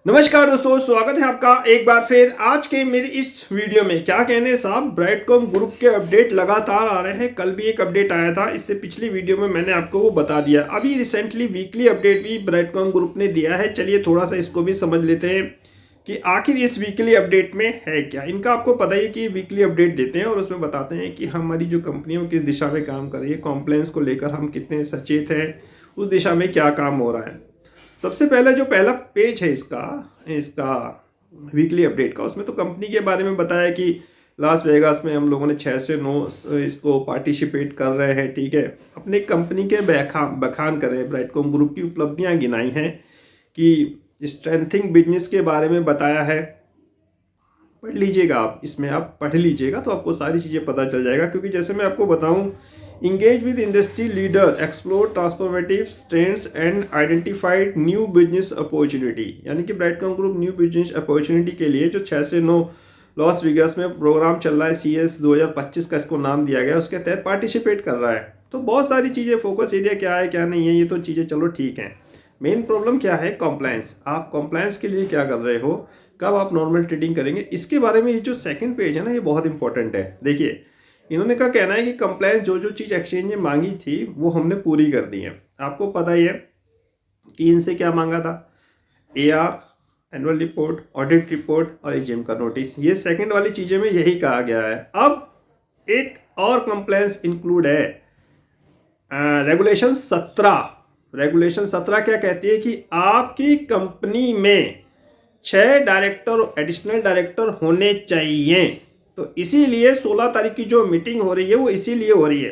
नमस्कार दोस्तों, स्वागत है आपका एक बार फिर आज के मेरे इस वीडियो में। क्या कहने साहब, ब्राइटकॉम ग्रुप के अपडेट लगातार आ रहे हैं। कल भी एक अपडेट आया था, इससे पिछली वीडियो में मैंने आपको वो बता दिया। अभी रिसेंटली वीकली अपडेट भी ब्राइटकॉम ग्रुप ने दिया है। चलिए थोड़ा सा इसको भी समझ लेते हैं कि आखिर इस वीकली अपडेट में है क्या। इनका आपको पता ही है कि वीकली अपडेट देते हैं और उसमें बताते हैं कि हमारी जो कंपनी है वो किस दिशा में काम कर रही है, कॉम्प्लायंस को लेकर हम कितने सचेत हैं, उस दिशा में क्या काम हो रहा है। सबसे पहला जो पहला पेज है इसका इसका वीकली अपडेट का, उसमें तो कंपनी के बारे में बताया कि लास वेगास में हम लोगों ने 6 से 9 इसको पार्टिसिपेट कर रहे हैं। ठीक है, अपने कंपनी के बखान कर रहे हैं, ब्राइटकॉम ग्रुप की उपलब्धियां गिनाई हैं कि स्ट्रेंथिंग बिजनेस के बारे में बताया है। पढ़ लीजिएगा आप, इसमें आप पढ़ लीजिएगा तो आपको सारी चीज़ें पता चल जाएगा। क्योंकि जैसे मैं आपको बताऊं, engage with industry leader, explore transformative trends and identified new business opportunity. यानी कि Brightcom group new business opportunity के लिए जो 6 से 9 लॉस वेगास में प्रोग्राम चल रहा है, CS 2025 का इसको नाम दिया गया, उसके तहत पार्टिसिपेट कर रहा है। तो बहुत सारी चीज़ें, फोकस एरिया क्या है क्या नहीं है, ये तो चीज़ें चलो ठीक हैं। मेन प्रॉब्लम क्या है, कॉम्प्लायंस। आप कॉम्प्लायंस के लिए क्या कर रहे हो, कब आप नॉर्मल ट्रेडिंग करेंगे, इसके बारे में ये जो सेकंड पेज है ना, ये बहुत इंपॉर्टेंट है। देखिए, इन्होंने का कहना है कि कंप्लायंस जो जो चीज़ एक्सचेंज ने मांगी थी वो हमने पूरी कर दी है। आपको पता ही है कि इनसे क्या मांगा था, AR, annual report, audit report और AGM का नोटिस। ये सेकंड वाली चीज़ें में यही कहा गया है। अब एक और कंप्लायंस इंक्लूड है, रेगुलेशन 17। रेगुलेशन 17 क्या कहती है कि आपकी कंपनी में 6 डायरेक्टर, एडिशनल डायरेक्टर होने चाहिए। तो इसीलिए 16 तारीख की जो मीटिंग हो रही है वो इसीलिए हो रही है।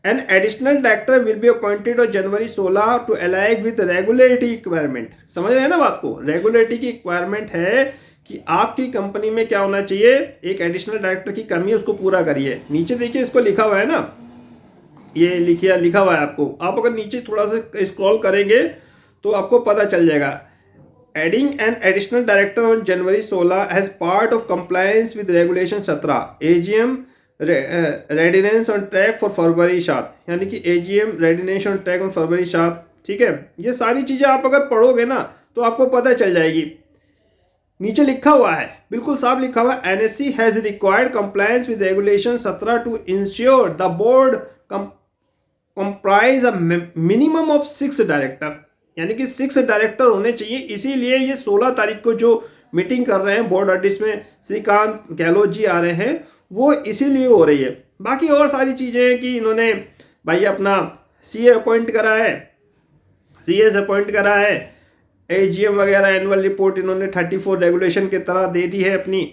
An additional director will be appointed on January 16 to align with regulatory requirement. समझ रहे हैं ना बात को। रेगुलेटरी की रिक्वायरमेंट है कि आपकी कंपनी में क्या होना चाहिए, एक एडिशनल डायरेक्टर की कमी है, उसको पूरा करिए। नीचे देखिए, इसको लिखा हुआ है ना, ये लिखा हुआ है आपको। आप अगर नीचे थोड़ा सा स्क्रॉल करेंगे तो आपको पता चल जाएगा। Adding an additional director on January 16 as part of compliance with Regulation 17, AGM readiness on track for February 7, यानी कि AGM readiness on track on February 7। ठीक है, ये सारी चीज़ें आप अगर पढ़ोगे ना तो आपको पता चल जाएगी। नीचे लिखा हुआ है, बिल्कुल साफ लिखा हुआ है, NSE has required compliance with Regulation 17 to ensure the board comprise a minimum of 6 director। यानी कि 6 डायरेक्टर होने चाहिए। इसीलिए ये 16 तारीख को जो मीटिंग कर रहे हैं बोर्ड ऑडिट में, श्रीकांत गहलोत जी आ रहे हैं, वो इसीलिए हो रही है। बाकी और सारी चीज़ें हैं कि इन्होंने भाई अपना CA अपॉइंट करा है, CS अपॉइंट करा है, AGM वगैरह एनुअल रिपोर्ट इन्होंने 34 रेगुलेशन की तरह दे दी है अपनी,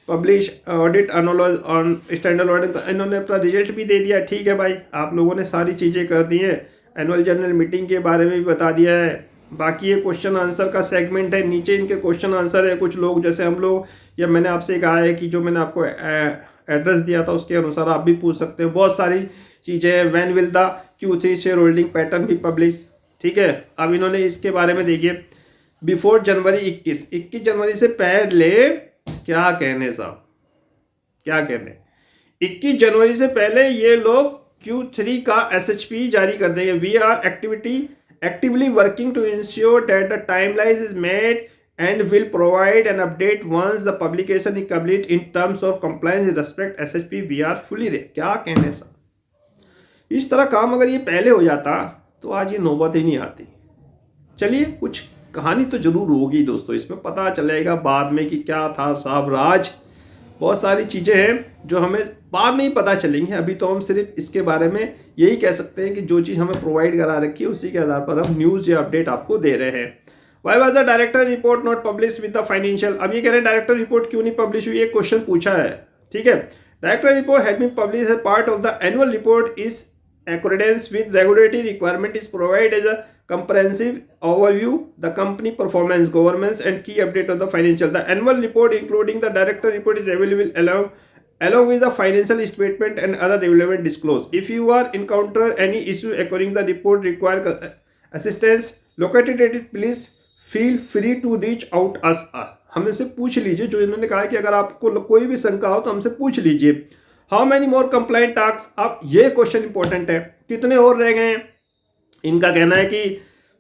publish audit analogues on standard audit, इन्होंने अपना रिजल्ट भी दे दिया। ठीक है भाई, आप लोगों ने सारी चीज़ें कर दी हैं। एनुअल जनरल मीटिंग के बारे में भी बता दिया है। बाकी ये क्वेश्चन आंसर का सेगमेंट है, नीचे इनके क्वेश्चन आंसर है। कुछ लोग जैसे हम लोग, या मैंने आपसे कहा है कि जो मैंने आपको एड्रेस दिया था उसके अनुसार आप भी पूछ सकते हो। बहुत सारी चीज़ें हैं। When will the Q3 share holding pattern भी पब्लिश। ठीक है, अब इन्होंने इसके बारे में देखिए, बिफोर जनवरी 21 जनवरी से पहले क्या कहने साहब, क्या कहने, 21 जनवरी से पहले ये लोग Q3 का SHP जारी कर देंगे। We are actively working to ensure that the timeline is met and will provide an update once the publication is complete in terms of compliance in respect SHP। We are fully they. क्या कहने साहब, इस तरह काम अगर ये पहले हो जाता तो आज ये नौबत ही नहीं आती। चलिए, कुछ कहानी तो जरूर होगी दोस्तों, इसमें पता चलेगा बाद में कि क्या था साहब राज। बहुत सारी चीज़ें हैं जो हमें बाद में ही पता चलेंगी। अभी तो हम सिर्फ इसके बारे में यही कह सकते हैं कि जो चीज़ हमें प्रोवाइड करा रखी है उसी के आधार पर हम न्यूज़ या अपडेट आपको दे रहे हैं। Why was the director report not publish with the financial. अब ये कह रहे हैं डायरेक्टर रिपोर्ट क्यों नहीं पब्लिश हुई, एक क्वेश्चन पूछा है। ठीक है, director report has been publish as part of the annual report is accordance with regulatory requirement is provided as a comprehensive overview the company performance, governance and key update of the financial. The annual report including the director report is available along with the financial statement and other relevant disclose. If you are encounter any issue according the report require assistance located at it, please feel free to reach out us। हमसे पूछ लीजिए। जो इन्होंने कहा है कि अगर आपको कोई भी शंका हो तो हमसे पूछ लीजिए। How many more complaint task. अब ये क्वेश्चन इंपॉर्टेंट है, कितने और रह गए हैं। इनका कहना है कि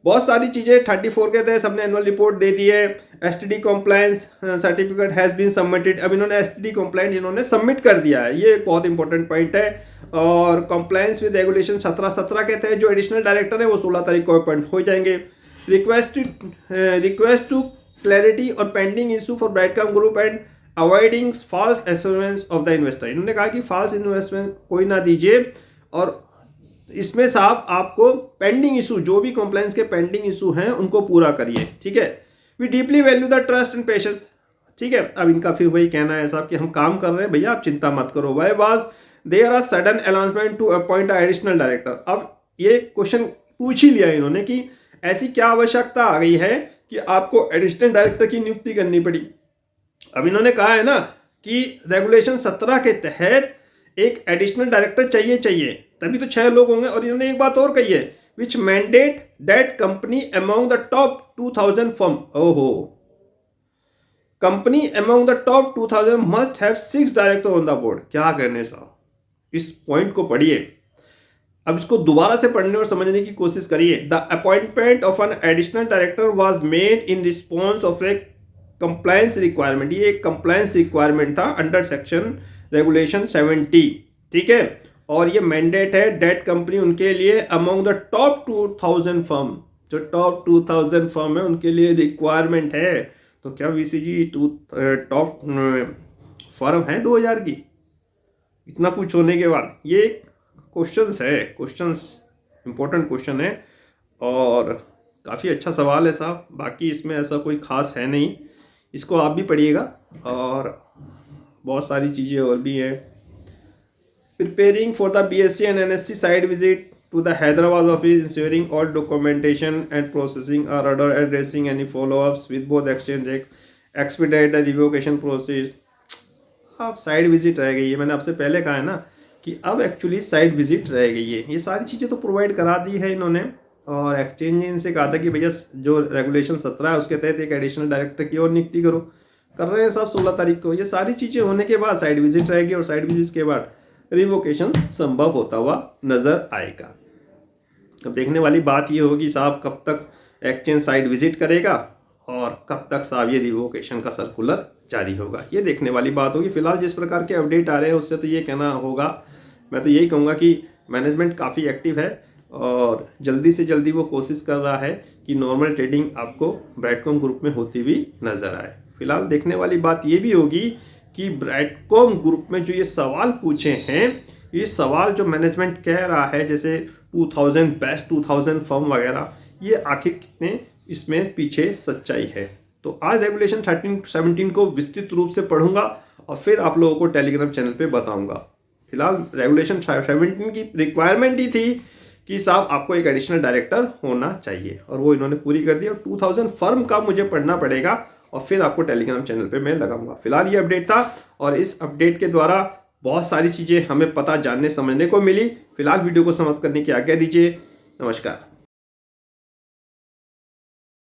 बहुत सारी चीज़ें 34 के तहत सबने एनुअल रिपोर्ट दे दी है। STD compliance certificate has been submitted. अब इन्होंने एसटीडी कॉम्प्लायंट इन्होंने सबमिट कर दिया है, ये एक बहुत इंपॉर्टेंट पॉइंट है। और कॉम्प्लायंस विद रेगुलेशन 17 के तहत जो एडिशनल डायरेक्टर है वो 16 तारीख को अपॉइंट हो जाएंगे। रिक्वेस्ट टू क्लैरिटी और pending issue for Brightcom group and avoiding false assurance of the investor. इन्होंने कहा कि फॉल्स इन्वेस्टमेंट कोई ना दीजिए, और इसमें साहब आपको पेंडिंग इशू, जो भी कॉम्प्लायंस के पेंडिंग इशू हैं उनको पूरा करिए, ठीक है। We deeply value the trust and patience, ठीक है। अब इनका फिर वही कहना है साहब कि हम काम कर रहे हैं भैया, आप चिंता मत करो। Why was there are sudden announcement to appoint additional director. अब ये क्वेश्चन पूछ ही लिया इन्होंने कि ऐसी क्या आवश्यकता आ गई है कि आपको एडिशनल डायरेक्टर की नियुक्ति करनी पड़ी। अब इन्होंने कहा है ना कि रेगुलेशन 17 के तहत एक एडिशनल डायरेक्टर चाहिए, तभी तो 6 लोग होंगे। और इन्होंने एक बात और कही है, which mandate that company among the top 2000 firm. ओहो, company among the top 2000 must have 6 director on the board. क्या कहने साहब, इस पॉइंट को पढ़िए, अब इसको दोबारा से पढ़ने और समझने की कोशिश करिए। The appointment of N additional director was made in response of A compliance requirement. ये एक कंप्लायंस रिक्वायरमेंट था अंडर सेक्शन रेगुलेशन 70, ठीक है। और ये मैंडेट है डेट कंपनी उनके लिए अमंग द टॉप 2000 फर्म, जो टॉप 2000 फर्म है उनके लिए रिक्वायरमेंट है। तो क्या वीसीजी टॉप फर्म है 2000 की? इतना कुछ होने के बाद ये क्वेश्चंस है, क्वेश्चंस इंपॉर्टेंट क्वेश्चन है और काफ़ी अच्छा सवाल है साहब। बाकी इसमें ऐसा कोई खास है नहीं, इसको आप भी पढ़िएगा। और बहुत सारी चीज़ें और भी हैं। Preparing for the BSc and NSC side visit to the Hyderabad office, ensuring all documentation and processing are order, addressing any follow-ups with both exchange, expedite the revocation process। अब साइड विजिट रह गई है, मैंने आपसे पहले कहा है ना कि अब एक्चुअली साइड विजिट रह गई है। ये सारी चीज़ें तो प्रोवाइड करा दी है इन्होंने। और एक्सचेंज इनसे कहा था कि भैया जो रेगुलेशन 17 है उसके तहत एक एडिशनल डायरेक्टर की और नियुक्ति करो, कर रहे हैं साहब 16 तारीख को। ये सारी चीज़ें होने के बाद साइड विजिट रहेगी और साइड विजिट के बाद रिवोकेशन संभव होता हुआ नजर आएगा। अब देखने वाली बात ये होगी साहब कब तक एक्सचेंज साइड विजिट करेगा और कब तक साहब ये रिवोकेशन का सर्कुलर जारी होगा, ये देखने वाली बात होगी। फिलहाल जिस प्रकार के अपडेट आ रहे हैं उससे तो ये कहना होगा, मैं तो यही कहूँगा कि मैनेजमेंट काफ़ी एक्टिव है और जल्दी से जल्दी वो कोशिश कर रहा है कि नॉर्मल ट्रेडिंग आपको ब्राइटकॉम ग्रुप में होती हुई नजर आए। फिलहाल देखने वाली बात ये भी होगी कि ब्राइटकॉम ग्रुप में जो ये सवाल पूछे हैं, ये सवाल जो मैनेजमेंट कह रहा है जैसे 2000 बेस्ट 2000 फर्म वगैरह, ये आखिर कितने इसमें पीछे सच्चाई है। तो आज रेगुलेशन 13-17 को विस्तृत रूप से पढ़ूंगा और फिर आप लोगों को टेलीग्राम चैनल पे बताऊंगा। फिलहाल रेगुलेशन 17 की रिक्वायरमेंट ही थी कि साहब आपको एक एडिशनल डायरेक्टर होना चाहिए और वो इन्होंने पूरी कर दी। और 2000 फर्म का मुझे पढ़ना पड़ेगा और फिर आपको टेलीग्राम चैनल पे मैं लगाऊंगा। फिलहाल ये अपडेट था और इस अपडेट के द्वारा बहुत सारी चीज़ें हमें पता जानने समझने को मिली। फिलहाल वीडियो को समाप्त करने की आज्ञा दीजिए। नमस्कार।